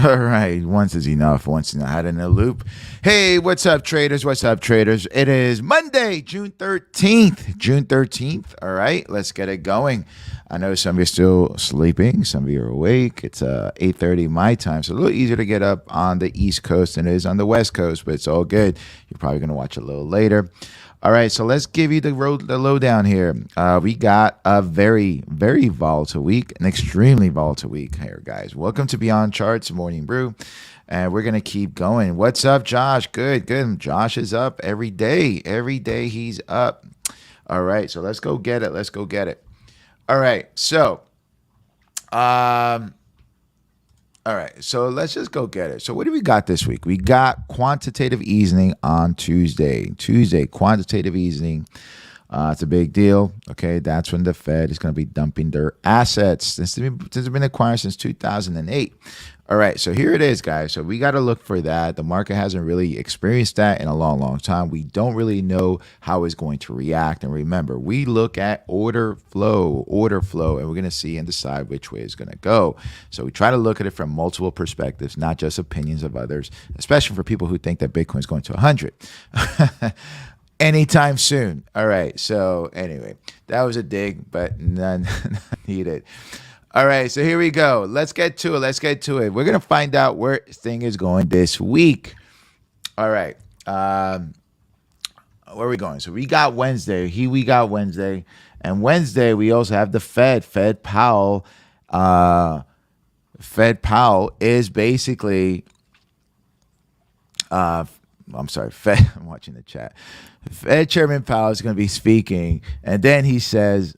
All right, once is enough. Once in a had in a loop. Hey, what's up, traders? What's up, traders? It is Monday, June 13th. June 13th. All right, let's get it going. I know some of you are still sleeping. Some of you are awake. It's 8:30 my time, so a little easier to get up on the East Coast than it is on the West Coast, but it's all good. You're probably going to watch a little later. All right, so let's give you the lowdown here. We got a very, very volatile week, an extremely volatile week here, guys. Welcome to Beyond Charts, Morning Brew, and we're going to keep going. What's up, Josh? Good, good. Josh is up every day. Every day he's up. All right, so let's go get it. Let's go get it. All right, so let's just go get it. So what do we got this week? We got quantitative easing on Tuesday. Quantitative easing. It's a big deal. Okay, that's when the Fed is going to be dumping their assets. This has been acquired since 2008. All right, so here it is, guys. So we got to look for that. The market hasn't really experienced that in a long, long time. We don't really know how it's going to react. And remember, we look at order flow, and we're going to see and decide which way it's going to go. So we try to look at it from multiple perspectives, not just opinions of others, especially for people who think that Bitcoin is going to 100. Anytime soon. All right. So anyway, that was a dig, but none needed. All right. So here we go. Let's get to it. We're going to find out where thing is going this week. All right. Where are we going? So we got Wednesday. And Wednesday we also have the Fed Powell. Fed Powell is basically I'm watching the chat. Fed Chairman Powell is going to be speaking, and then he says,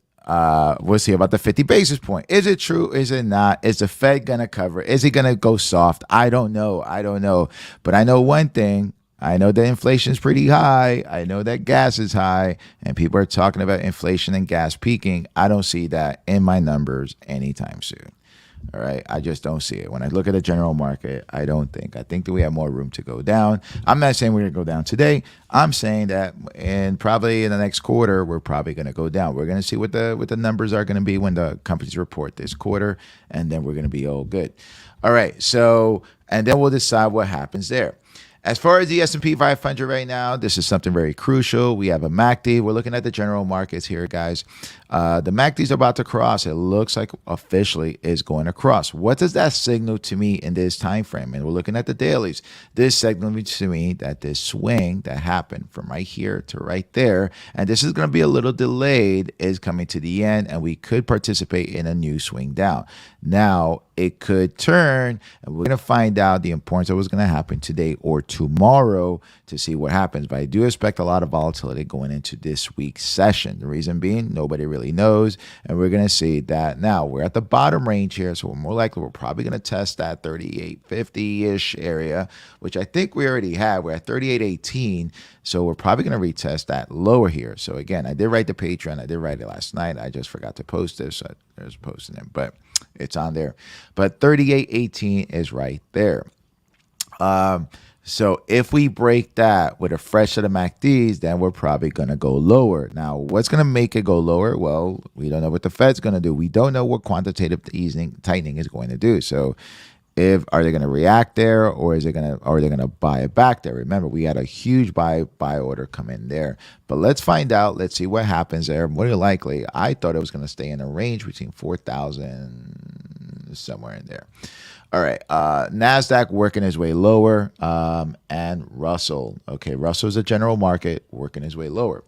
we'll see about the 50 basis point. Is it true? Is it not? Is the Fed going to cover? Is he going to go soft? I don't know. But I know one thing. I know that inflation is pretty high. I know that gas is high, and people are talking about inflation and gas peaking. I don't see that in my numbers anytime soon. All right, I just don't see it. When I look at the general market, I think that we have more room to go down. I'm not saying we're going to go down today. I'm saying that probably in the next quarter, we're probably going to go down. We're going to see what the numbers are going to be when the companies report this quarter, and then we're going to be all good. All right, so, and then we'll decide what happens there. As far as the S&P 500 right now, this is something very crucial. We have a MACD. We're looking at the general markets here, guys. The MACD is about to cross. It looks like officially is going to cross. What does that signal to me in this time frame? And we're looking at the dailies. This signals to me that this swing that happened from right here to right there, and this is going to be a little delayed, is coming to the end, and we could participate in a new swing down. Now, it could turn, and we're going to find out the importance of what's going to happen today or tomorrow to see what happens. But I do expect a lot of volatility going into this week's session. The reason being, nobody really knows, and we're going to see that now. We're at the bottom range here, so we're probably going to test that 3850-ish area, which I think we already have. We're at 3818, so we're probably going to retest that lower here. So again, I did write the Patreon. I did write it last night. I just forgot to post this. So I was posting it, but it's on there. But 3818 is right there. So if we break that with a fresh set of MACDs, then we're probably going to go lower. Now, what's going to make it go lower? Well, we don't know what the Fed's going to do. We don't know what quantitative tightening is going to do. So are they going to react there, or are they going to buy it back there? Remember, we had a huge buy order come in there. But let's find out. Let's see what happens there. More than likely, I thought it was going to stay in a range between 4,000 somewhere in there. All right, NASDAQ working his way lower, and Russell. Okay, Russell's a general market working his way lower.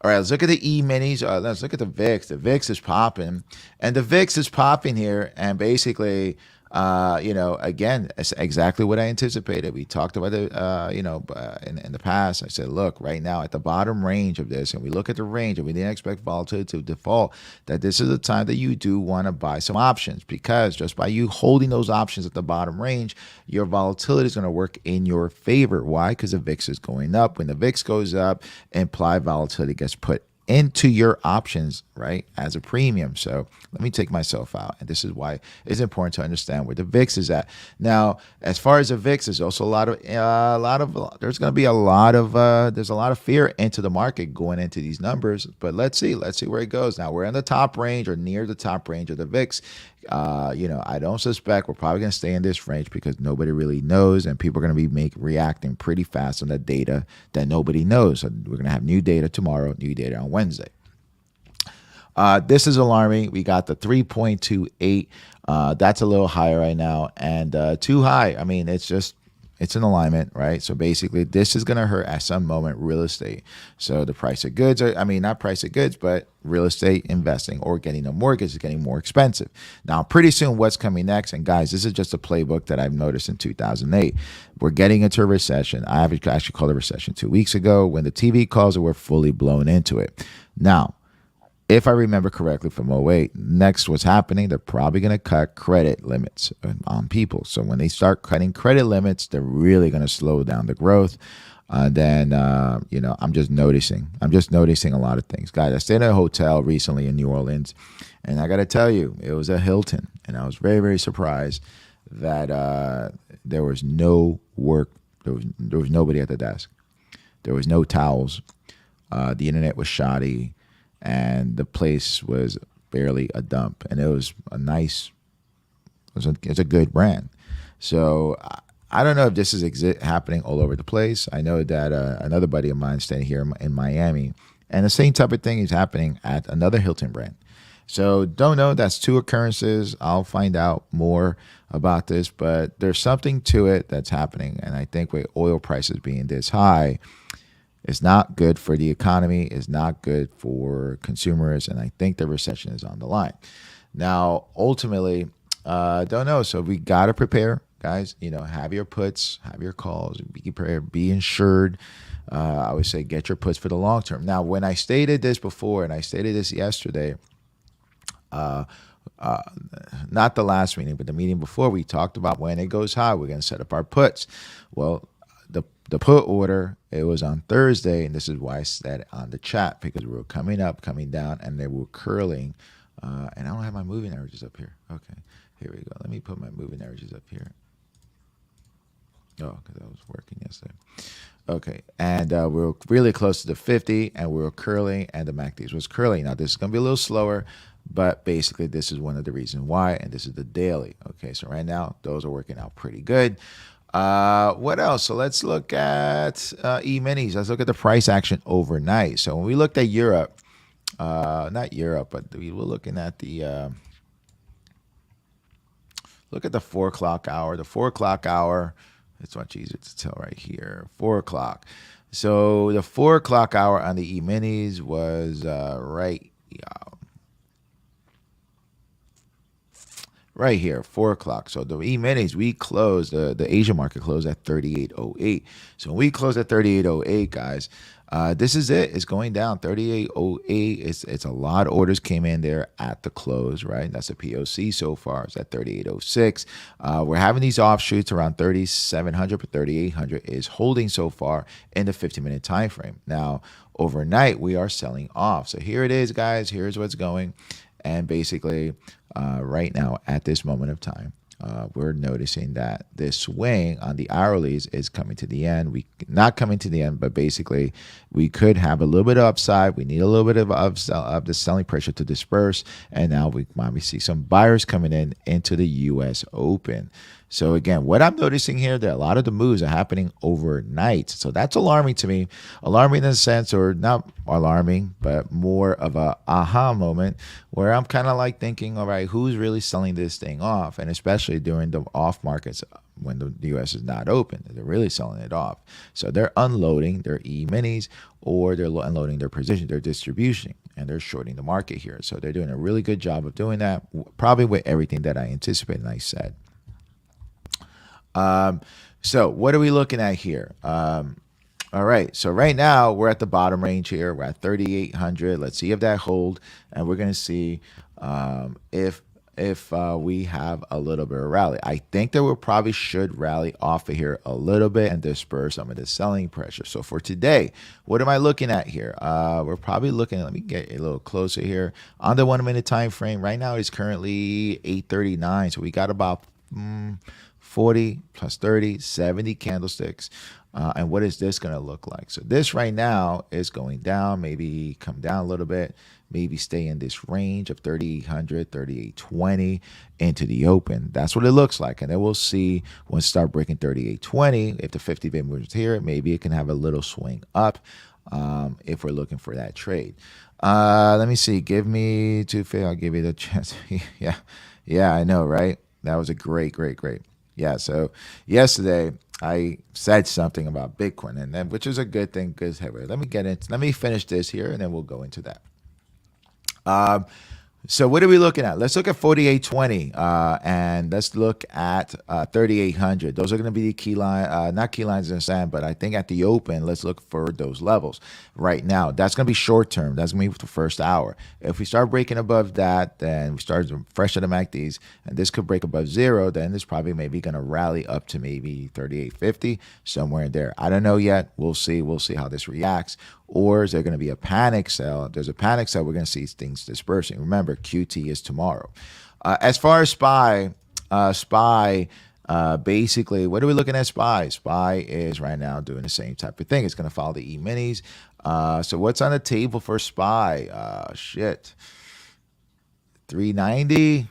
All right, let's look at the E-minis. Let's look at the VIX. The VIX is popping, and the VIX is popping here, and basically, again, it's exactly what I anticipated. We talked about it, in the past. I said, look, right now at the bottom range of this, and we look at the range, and we didn't expect volatility to default, that this is a time that you do want to buy some options, because just by you holding those options at the bottom range, your volatility is going to work in your favor. Why? Because the VIX is going up. When the VIX goes up, implied volatility gets put into your options right, as a premium. So let me take myself out. And this is why it's important to understand where the VIX is at. Now, as far as the VIX, there's also there's going to be there's a lot of fear into the market going into these numbers. But let's see where it goes. Now, we're in the top range or near the top range of the VIX. I don't suspect we're probably going to stay in this range because nobody really knows, and people are going to be reacting pretty fast on the data that nobody knows. So we're going to have new data tomorrow, new data on Wednesday. This is alarming. We got the 3.28. That's a little higher right now, and too high. I mean, it's an alignment, right? So basically, this is going to hurt at some moment real estate. So the price of goods, not price of goods, but real estate investing or getting a mortgage is getting more expensive. Now, pretty soon, what's coming next? And guys, this is just a playbook that I've noticed in 2008. We're getting into a recession. I actually called a recession 2 weeks ago when the TV calls were fully blown into it. Now, if I remember correctly from 2008, next what's happening, they're probably going to cut credit limits on people. So when they start cutting credit limits, they're really going to slow down the growth. I'm just noticing a lot of things. Guys, I stayed in a hotel recently in New Orleans, and I got to tell you, it was a Hilton. And I was very, very surprised that there was no work. There was nobody at the desk. There was no towels. The internet was shoddy. And the place was barely a dump, and it was it's a good brand. So I don't know if this is happening all over the place. I know that another buddy of mine staying here in Miami, and the same type of thing is happening at another Hilton brand. So don't know. That's two occurrences. I'll find out more about this, but there's something to it that's happening, and I think with oil prices being this high, it's not good for the economy. It's not good for consumers. And I think the recession is on the line. Now, ultimately, don't know. So we got to prepare, guys. Have your puts, have your calls, be prepared, be insured. I would say get your puts for the long term. Now, when I stated this before, and I stated this yesterday, not the last meeting, but the meeting before, we talked about when it goes high, we're going to set up our puts. Well, the put order, it was on Thursday, and this is why I said on the chat, because we were coming up, coming down, and they were curling. And I don't have my moving averages up here. Okay, here we go. Let me put my moving averages up here. Oh, because I was working yesterday. Okay, and we were really close to the 50, and we were curling, and the MACDs was curling. Now, this is going to be a little slower, but basically, this is one of the reasons why, and this is the daily. Okay, so right now, those are working out pretty good. What else? So let's look at E-minis. Let's look at the price action overnight. So when we looked at Europe, not Europe, but we were looking at look at the 4 o'clock hour. The 4 o'clock hour, it's much easier to tell right here. 4 o'clock. So the 4 o'clock hour on the E-minis was right here, 4 o'clock. So the E-minis, we closed, the Asia market closed at 38.08. So when we closed at 38.08, guys, this is it. It's going down 38.08. It's a lot of orders came in there at the close, right? That's a POC so far. It's at 38.06. We're having these offshoots around 3,700, but 3,800 is holding so far in the 50-minute time frame. Now, overnight, we are selling off. So here it is, guys. Here's what's going. And basically, right now, at this moment of time, we're noticing that this swing on the hourlies is coming to the end. Not coming to the end, but basically, we could have a little bit of upside. We need a little bit of the selling pressure to disperse. And now we might see some buyers coming into the U.S. Open. So again, what I'm noticing here, that a lot of the moves are happening overnight. So that's alarming to me. Alarming in a sense, or not alarming, but more of a aha moment where I'm kind of like thinking, all right, who's really selling this thing off? And especially during the off markets when the U.S. is not open, they're really selling it off. So they're unloading their E-minis, or they're unloading their position, their distribution, and they're shorting the market here. So they're doing a really good job of doing that, probably with everything that I anticipated and I said. So what are we looking at here? All right. So right now we're at the bottom range here. We're at 3,800. Let's see if that hold, and we're going to see if if we have a little bit of rally. I think that we probably should rally off of here a little bit and disperse some of the selling pressure. So for today, what am I looking at here? We're probably looking at, let me get a little closer here. On the 1 minute time frame, right now it's currently 8:39. So we got about 40 plus 30, 70 candlesticks. And what is this going to look like? So this right now is going down, maybe come down a little bit, maybe stay in this range of 3,800, 3,820 into the open. That's what it looks like. And then we'll see when it start breaking 3,820, if the 50 bit moves here, maybe it can have a little swing up if we're looking for that trade. Let me see. Give me 250. I'll give you the chance. Yeah, I know, right? That was a great. Yeah, so yesterday I said something about Bitcoin, and then which is a good thing because hey, wait, let me finish this here, and then we'll go into that. So what are we looking at? Let's look at 4820 and let's look at 3800. Those are going to be the key line, not key lines in the sand, but I think at the open, let's look for those levels right now. That's going to be short term. That's going to be the first hour. If we start breaking above that, then we start fresh at the MACDs, and this could break above zero, then this probably maybe going to rally up to maybe 3850, somewhere in there. I don't know yet. We'll see. We'll see how this reacts. Or is there going to be a panic sell? If there's a panic sell, we're going to see things dispersing. Remember, QT is tomorrow. As far as SPY, basically, what are we looking at SPY? SPY is right now doing the same type of thing. It's going to follow the E-minis. So what's on the table for SPY? 390,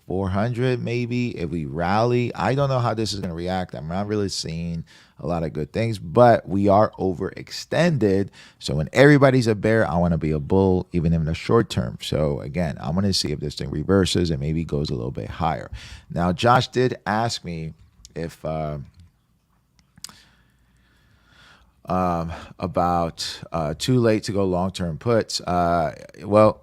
400 maybe if we rally. I don't know how this is going to react. I'm not really seeing a lot of good things, but we are overextended. So when everybody's a bear, I want to be a bull, even in the short term. So again, I want to see if this thing reverses and maybe goes a little bit higher. Now, Josh did ask me if about too late to go long-term puts. Well,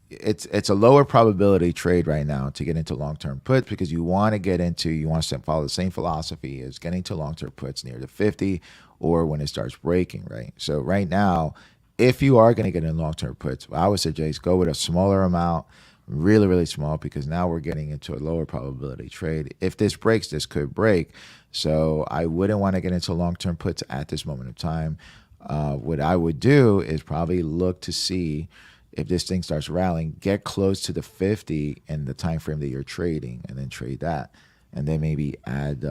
it's a lower probability trade right now to get into long-term puts because you want to follow the same philosophy as getting to long-term puts near the 50 or when it starts breaking, right? So right now, if you are going to get in long-term puts, I would suggest go with a smaller amount, really small, because now we're getting into a lower probability trade. If this breaks, this could break. So I wouldn't want to get into long-term puts at this moment of time. What I would do is probably look to see if this thing starts rallying, get close to the 50 in the time frame that you're trading, and then trade that, and then maybe add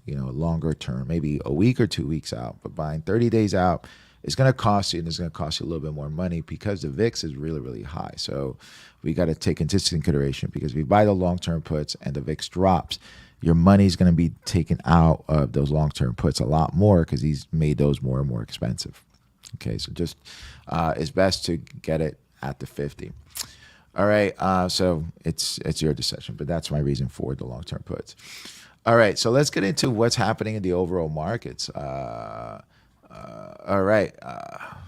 longer term, maybe a week or 2 weeks out. But buying 30 days out is going to cost you, and it's going to cost you a little bit more money because the VIX is really high. So we got to take into consideration, because if you buy the long-term puts and the VIX drops, your money is going to be taken out of those long-term puts a lot more because he's made those more and more expensive. Okay, so just it's best to get it at the 50. All right, so it's your decision, but that's my reason for the long-term puts. All right, so let's get into what's happening in the overall markets. All right,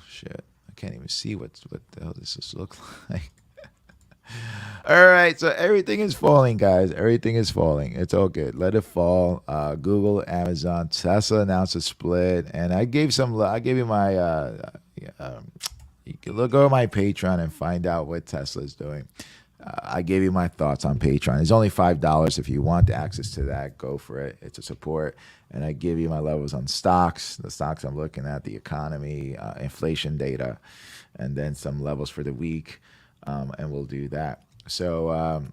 shit, I can't even see what the hell does this look like. All right, so everything is falling, guys. Everything is falling. It's all good. Let it fall. Google, Amazon, Tesla announced a split, and I gave you my you can look over my Patreon and find out what Tesla is doing. I gave you my thoughts on Patreon. It's only $5. If you want the access to that, go for it. It's a support. And I give you my levels on stocks, the stocks I'm looking at, the economy, inflation data, and then some levels for the week. And we'll do that. So,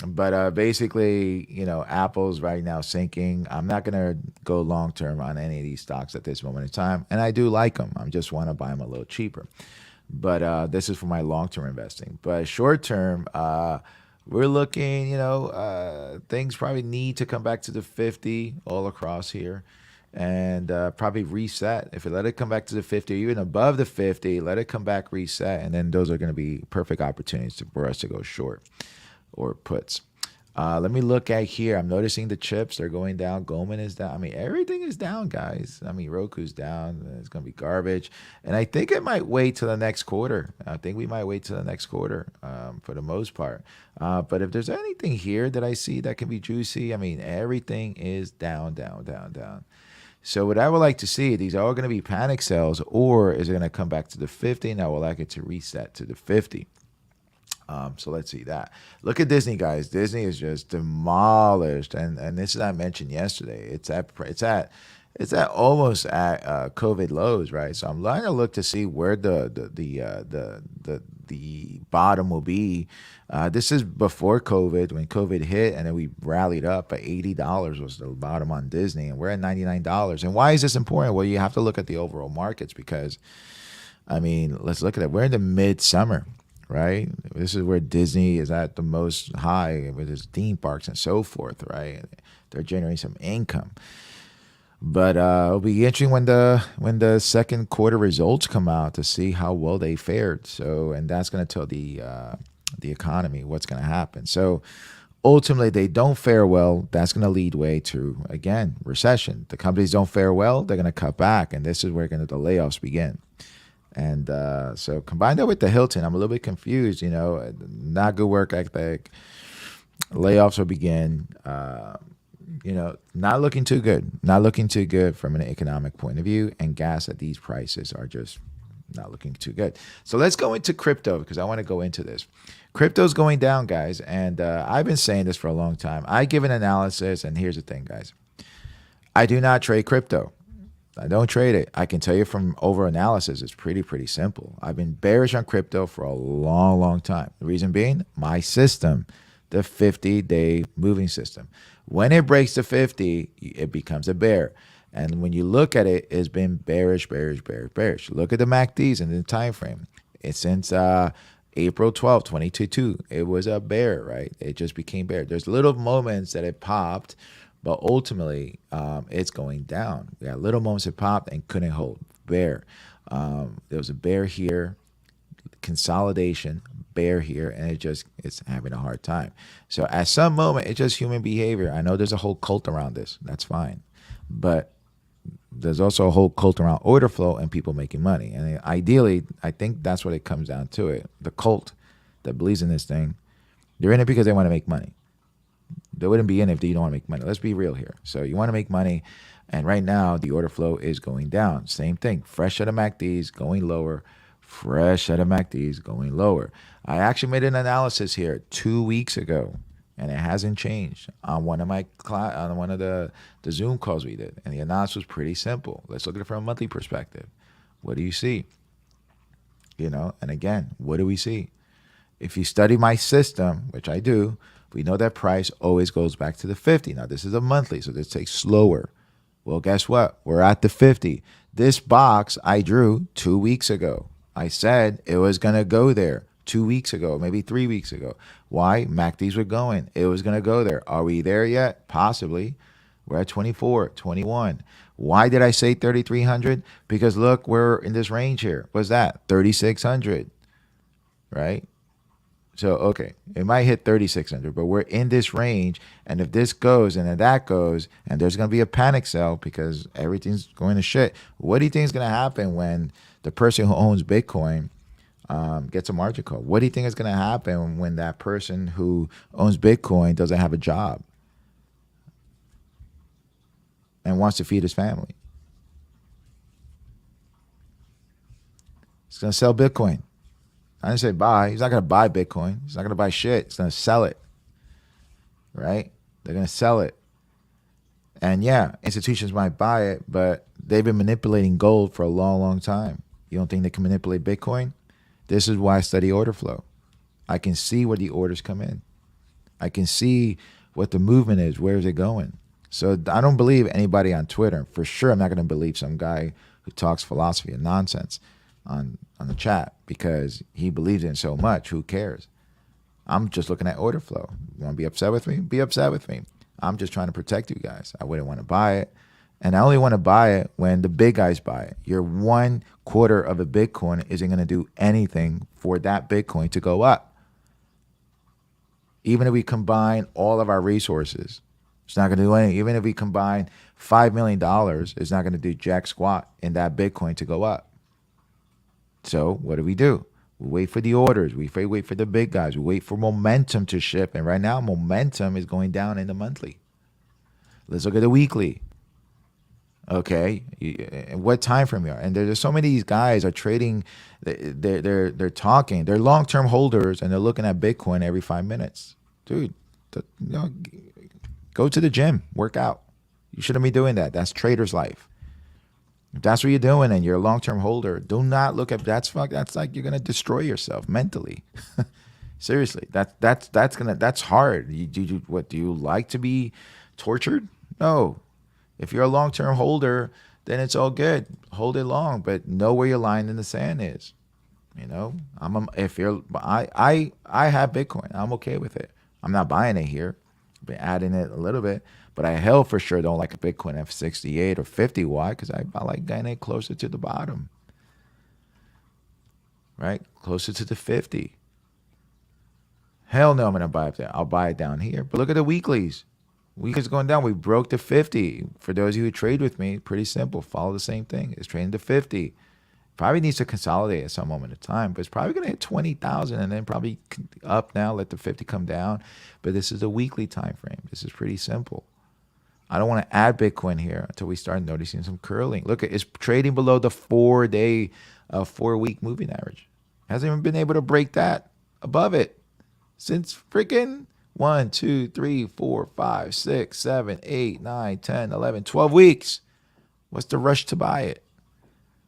but basically, Apple's right now sinking. I'm not going to go long term on any of these stocks at this moment in time. And I do like them. I just want to buy them a little cheaper. But this is for my long-term investing. But short-term, we're looking, things probably need to come back to the 50 all across here and probably reset. If we let it come back to the 50 or even above the 50, let it come back, reset, and then those are going to be perfect opportunities for us to go short or puts. Let me look at here. I'm noticing the chips, they're going down. Goldman is down. I mean, everything is down, guys. I mean, Roku's down. It's going to be garbage. And I think it might wait till the next quarter. I think we might wait till the next quarter for the most part. But if there's anything here that I see that can be juicy, I mean, everything is down. So what I would like to see, these are all going to be panic sells, or is it going to come back to the 50? And I would like it to reset to the 50. So let's see that. Look at Disney, guys. Disney is just demolished, and this is I mentioned yesterday. It's at almost at COVID lows, right? So I'm going to look to see where the bottom will be. This is before COVID, when COVID hit, and then we rallied up at $80 was the bottom on Disney, and we're at $99. And why is this important? Well, you have to look at the overall markets because, I mean, let's look at it. We're in the midsummer, right? This is where Disney is at the most high with its theme parks and so forth, right? They're generating some income. But it'll be interesting when the second quarter results come out to see how well they fared. So, and that's going to tell the economy what's going to happen. So, ultimately, they don't fare well. That's going to lead way to, again, recession. The companies don't fare well. They're going to cut back, and this is where the layoffs begin. And so, combine that with the Hilton, I'm a little bit confused. Not good work ethic. Layoffs will begin. Not looking too good. Not looking too good from an economic point of view. And gas at these prices are just not looking too good. So let's go into crypto because I want to go into this. Crypto's going down, guys. And I've been saying this for a long time. I give an analysis. And here's the thing, guys. I do not trade crypto. I don't trade it. I can tell you from over analysis, it's pretty simple. I've been bearish on crypto for a long time. The reason being, my system, the 50-day moving system. When it breaks to 50, it becomes a bear. And when you look at it, it's been bearish. Look at the MACDs and the time frame. It's since April 12, 2022. It was a bear, right? It just became bear. There's little moments that it popped, but ultimately it's going down. We got little moments it popped and couldn't hold. Bear. There was a bear here, consolidation, bear here, and it's having a hard time. So at some moment, it's just human behavior. I know there's a whole cult around this. That's fine. But there's also a whole cult around order flow and people making money. And ideally, I think that's what it comes down to it. The cult that believes in this thing, they're in it because they want to make money. They wouldn't be in it if you don't want to make money. Let's be real here. So you want to make money, and right now the order flow is going down. Same thing. Fresh out of MACDs going lower. Fresh out of MACDs going lower. I actually made an analysis here 2 weeks ago, and it hasn't changed on one of the Zoom calls we did. And the analysis was pretty simple. Let's look at it from a monthly perspective. What do you see? And again, what do we see? If you study my system, which I do, we know that price always goes back to the 50. Now, this is a monthly, so this takes slower. Well, guess what? We're at the 50. This box I drew 2 weeks ago. I said it was going to go there 2 weeks ago, maybe 3 weeks ago. Why? MACDs were going. It was going to go there. Are we there yet? Possibly. We're at 24, 21. Why did I say 3,300? Because look, we're in this range here. What's that? 3,600, right? So, okay, it might hit 3,600, but we're in this range. And if this goes and then that goes, and there's going to be a panic sell because everything's going to shit, what do you think is going to happen when the person who owns Bitcoin gets a margin call? What do you think is going to happen when that person who owns Bitcoin doesn't have a job and wants to feed his family? He's going to sell Bitcoin. I didn't say buy. He's not going to buy Bitcoin. He's not going to buy shit. He's going to sell it, right? They're going to sell it. And yeah, institutions might buy it, but they've been manipulating gold for a long time. You don't think they can manipulate Bitcoin? This is why I study order flow. I can see where the orders come in. I can see what the movement is. Where is it going? So I don't believe anybody on Twitter. For sure, I'm not going to believe some guy who talks philosophy and nonsense on the chat because he believes in it so much. Who cares? I'm just looking at order flow. You want to be upset with me? Be upset with me. I'm just trying to protect you guys. I wouldn't want to buy it. And I only want to buy it when the big guys buy it. Your 1/4 of a Bitcoin isn't going to do anything for that Bitcoin to go up. Even if we combine all of our resources, it's not going to do anything. Even if we combine $5 million, it's not going to do jack squat in that Bitcoin to go up. So what do? We wait for the orders. We wait for the big guys. We wait for momentum to shift. And right now, momentum is going down in the monthly. Let's look at the weekly. Okay, and what time frame you are, and there's so many of these guys are trading. They're talking. They're long term holders, and they're looking at Bitcoin every 5 minutes, dude. Go to the gym, work out. You shouldn't be doing that. That's trader's life. If that's what you're doing, and you're a long term holder, do not look at that's like you're gonna destroy yourself mentally. Seriously, that's hard. What do you like to be tortured? No. If you're a long-term holder, then it's all good. Hold it long, but know where your line in the sand is. If you're, I have Bitcoin. I'm okay with it. I'm not buying it here. I've been adding it a little bit, but I hell for sure don't like a Bitcoin at 68 or 50. Why? Because I like getting it closer to the bottom, right? Closer to the 50. Hell no, I'm gonna buy it there. I'll buy it down here. But look at the weeklies. Weeklies going down. We broke the 50. For those of you who trade with me, pretty simple. Follow the same thing. It's trading to 50. Probably needs to consolidate at some moment in time, but it's probably going to hit 20,000 and then probably up now, let the 50 come down. But this is a weekly time frame. This is pretty simple. I don't want to add Bitcoin here until we start noticing some curling. Look, it's trading below the 4-day, 4-week moving average. Hasn't even been able to break that above it since freaking 1, 2, 3, 4, 5, 6, 7, 8, 9, 10, 11, 12 weeks. What's the rush to buy it?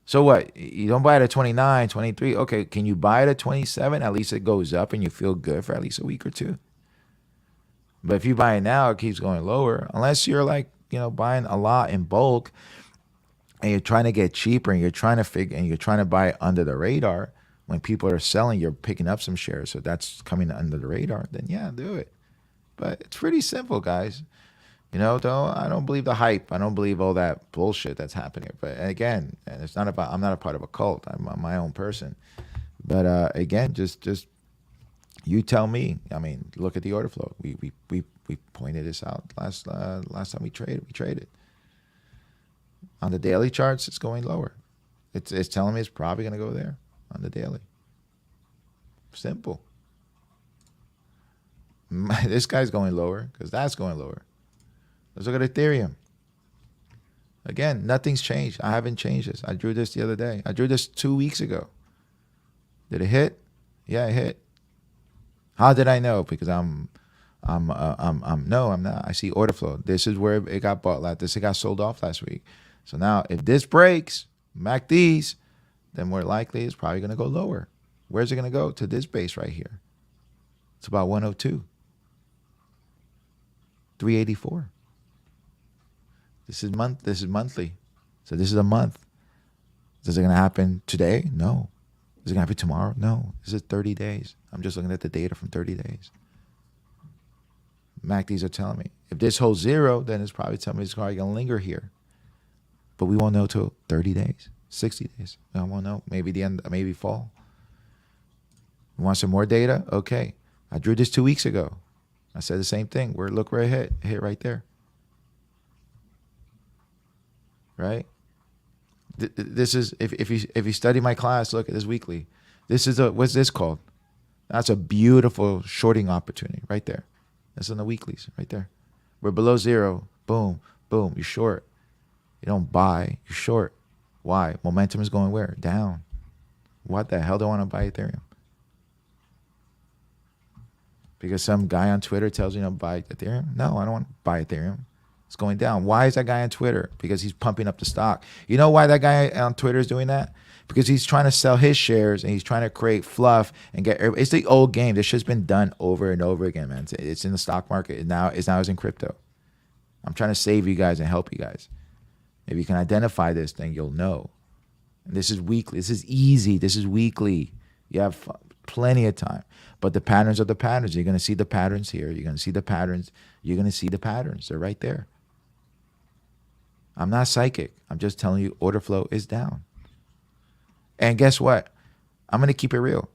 So what? You don't buy it at 29, 23. Okay, can you buy it at 27? At least it goes up and you feel good for at least a week or two. But if you buy it now, it keeps going lower. Unless you're like, buying a lot in bulk and you're trying to get cheaper and you're trying to buy it under the radar. When people are selling, you're picking up some shares. So that's coming under the radar. Then yeah, do it. But it's pretty simple, guys. I don't believe the hype. I don't believe all that bullshit that's happening. But again, and it's not about. I'm not a part of a cult. I'm my own person. But again, just you tell me. I mean, look at the order flow. We pointed this out last time we traded. We traded on the daily charts. It's going lower. It's telling me it's probably going to go there on the daily. Simple. This guy's going lower because that's going lower. Let's look at Ethereum. Again, nothing's changed. I haven't changed this. I drew this the other day. I drew this 2 weeks ago. Did it hit? Yeah, it hit. How did I know? Because no, I'm not. I see order flow. This is where it got bought last. This got sold off last week. So now, if this breaks, MACDs, then more likely it's probably going to go lower. Where's it going to go? To this base right here. It's about 102. 384. This is monthly. So this is a month. Is it going to happen today? No. Is it going to happen tomorrow? No. This is 30 days. I'm just looking at the data from 30 days. MACDs are telling me. If this holds zero, then it's probably telling me it's probably going to linger here. But we won't know till 30 days, 60 days. I won't know. Maybe the end, maybe fall. You want some more data? Okay. I drew this 2 weeks ago. I said the same thing. Look where it hit. It hit right there. Right? This is if you study my class, look at this weekly. This is what's this called? That's a beautiful shorting opportunity right there. That's on the weeklies right there. We're below zero. Boom, boom. You short. You don't buy. You short. Why? Momentum is going where? Down. What the hell do I want to buy Ethereum? Because some guy on Twitter tells you to buy Ethereum? No, I don't want to buy Ethereum. It's going down. Why is that guy on Twitter? Because he's pumping up the stock. You know why that guy on Twitter is doing that? Because he's trying to sell his shares and he's trying to create fluff and get. It's the old game. This shit's been done over and over again, man. It's in the stock market. It's now in crypto. I'm trying to save you guys and help you guys. If you can identify this, then you'll know. And this is weekly. This is easy. This is weekly. You have plenty of time. But the patterns are the patterns. You're going to see the patterns here. You're going to see the patterns. You're going to see the patterns. They're right there. I'm not psychic. I'm just telling you order flow is down. And guess what? I'm going to keep it real.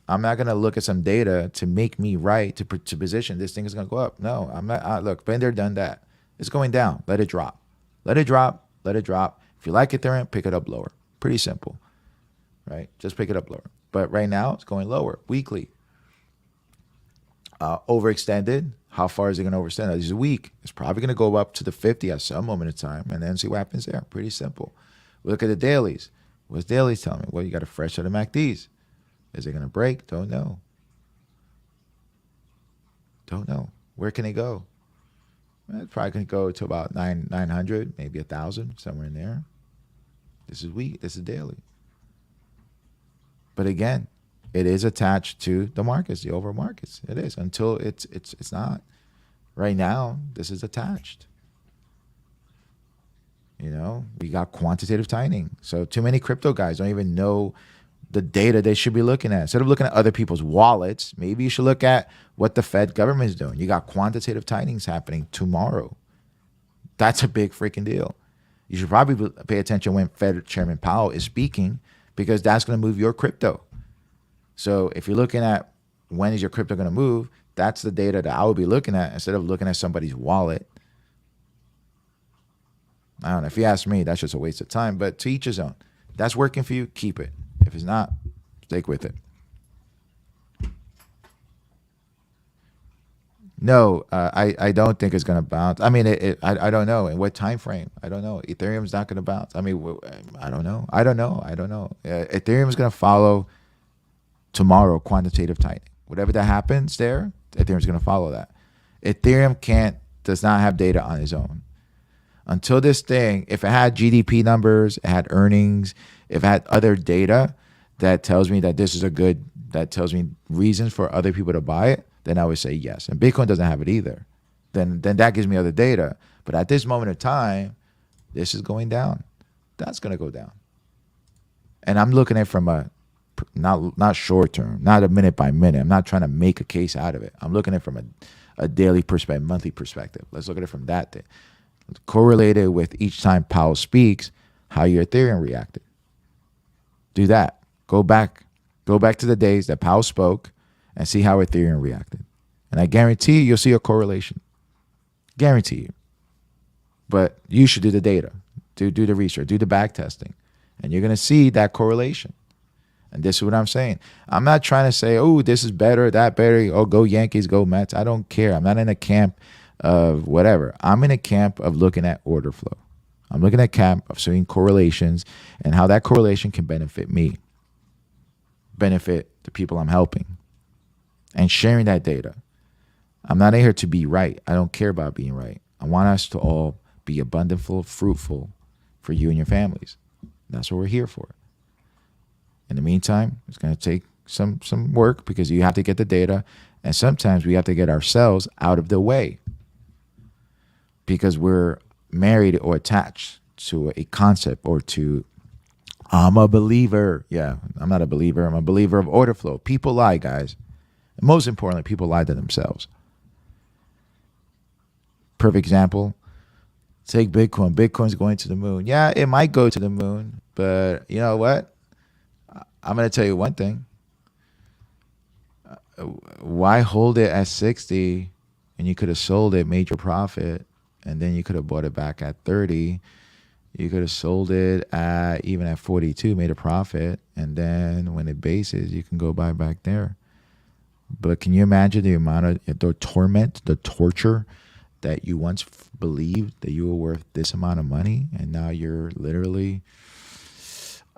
I'm not going to look at some data to make me right to position this thing is going to go up. No, I'm not. Look, been there, done that. It's going down. Let it drop. Let it drop. Let it drop. If you like Ethereum, pick it up lower. Pretty simple, right? Just pick it up lower. But right now, it's going lower weekly. Overextended. How far is it going to overstand? This is weak. It's probably going to go up to the 50 at some moment in time, and then see what happens there. Pretty simple. We look at the dailies. What's dailies telling me? Well, you got a fresh set of MACDs. Is it going to break? Don't know. Don't know. Where can it go? Well, it's probably going to go to about 900, maybe 1,000, somewhere in there. This is weak. This is daily. But again, it is attached to the markets, the overall markets. It is until it's not. Right now, this is attached. You know, we got quantitative tightening. So too many crypto guys don't even know the data they should be looking at. Instead of looking at other people's wallets, maybe you should look at what the Fed government is doing. You got quantitative tightenings happening tomorrow. That's a big freaking deal. You should probably pay attention when Fed Chairman Powell is speaking, because that's going to move your crypto. So if you're looking at when is your crypto going to move, that's the data that I would be looking at instead of looking at somebody's wallet. I don't know. If you ask me, that's just a waste of time. But to each his own. If that's working for you, keep it. If it's not, stick with it. No, I don't think it's going to bounce. I mean, I don't know. In what time frame? I don't know. Ethereum's not going to bounce. I mean, I don't know. Ethereum is going to follow tomorrow quantitative tightening. Whatever that happens there, Ethereum's going to follow that. Ethereum does not have data on its own. Until this thing, if it had GDP numbers, it had earnings, if it had other data that tells me that this is that tells me reasons for other people to buy it, then I would say yes. And Bitcoin doesn't have it either. Then that gives me other data. But at this moment of time, this is going down. That's going to go down. And I'm looking at it from a not short term, not a minute by minute. I'm not trying to make a case out of it. I'm looking at it from a daily perspective, monthly perspective. Let's look at it from that thing. Correlated with each time Powell speaks, how your Ethereum reacted. Do that. Go back to the days that Powell spoke and see how Ethereum reacted. And I guarantee you'll see a correlation. Guarantee you. But you should do the data. Do the research. Do the back testing. And you're going to see that correlation. And this is what I'm saying. I'm not trying to say, oh, this is better, that better. Oh, go Yankees, go Mets. I don't care. I'm not in a camp of whatever. I'm in a camp of looking at order flow. I'm looking at camp of seeing correlations and how that correlation can benefit me, benefit the people I'm helping, and sharing that data. I'm not here to be right. I don't care about being right. I want us to all be abundantful, fruitful for you and your families. That's what we're here for. In the meantime, it's going to take some work because you have to get the data, and sometimes we have to get ourselves out of the way because we're married or attached to a concept or to, I'm a believer. Yeah, I'm not a believer. I'm a believer of order flow. People lie, guys. And most importantly, people lie to themselves. Perfect example. Take Bitcoin. Bitcoin's going to the moon. Yeah, it might go to the moon, but you know what? I'm going to tell you one thing. Why hold it at 60 and you could have sold it, made your profit, and then you could have bought it back at 30. You could have sold it at even at 42, made a profit, and then when it bases, you can go buy back there. But can you imagine the amount of the torment, the torture that you once believed that you were worth this amount of money, and now you're literally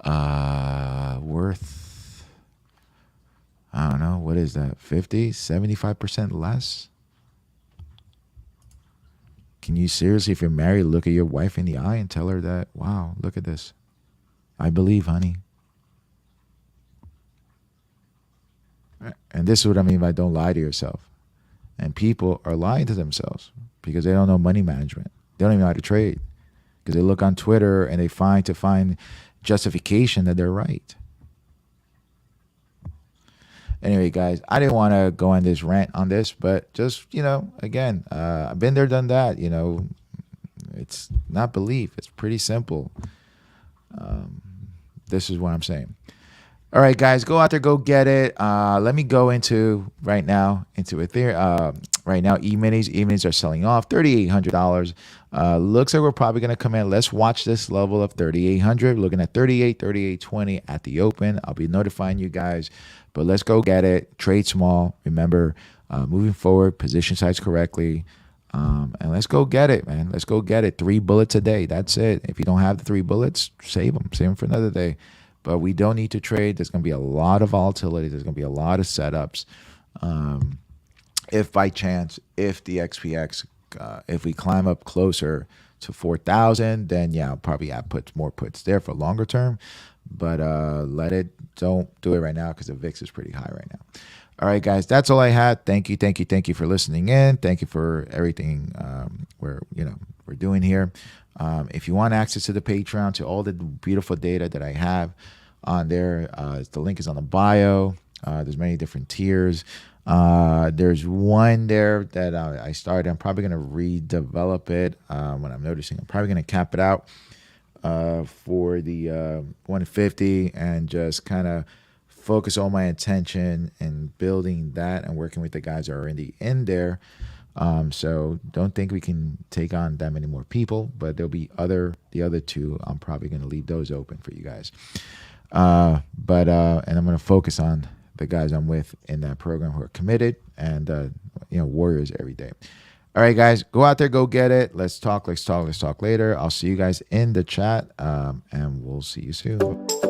worth, I don't know, what is that, 50, 75% less? Can you seriously, if you're married, look at your wife in the eye and tell her that, wow, look at this. I believe, honey. And this is what I mean by don't lie to yourself. And people are lying to themselves because they don't know money management. They don't even know how to trade because they look on Twitter and they find justification that they're right. Anyway, guys, I didn't want to go on this rant on this, but just, again, I've been there, done that. It's not belief. It's pretty simple. This is what I'm saying. All right, guys, go out there, go get it. Let me go into Ethereum. Right now, E-minis are selling off $3,800. Looks like we're probably going to come in. Let's watch this level of 3,800. Looking at 38.20 at the open. I'll be notifying you guys, but let's go get it. Trade small. Remember, moving forward, position size correctly. And let's go get it, man. Let's go get it. 3 bullets a day. That's it. If you don't have the 3 bullets, save them. Save them for another day. But we don't need to trade. There's going to be a lot of volatility. There's going to be a lot of setups. If by chance, if the XPX, if we climb up closer to 4,000, then yeah, I'll probably add more puts there for longer term. But don't do it right now because the VIX is pretty high right now. All right, guys, that's all I had. Thank you for listening in. Thank you for everything we're doing here. If you want access to the Patreon, to all the beautiful data that I have on there, the link is on the bio. There's many different tiers. There's one there that I started. I'm probably going to redevelop it when I'm noticing. I'm probably going to cap it out for the 150 and just kind of focus all my attention in building that and working with the guys that are already in there. So don't think we can take on that many more people, but there'll be the other 2. I'm probably going to leave those open for you guys. And I'm going to focus on the guys I'm with in that program who are committed and, warriors every day. All right, guys, go out there, go get it. Let's talk later. I'll see you guys in the chat, and we'll see you soon.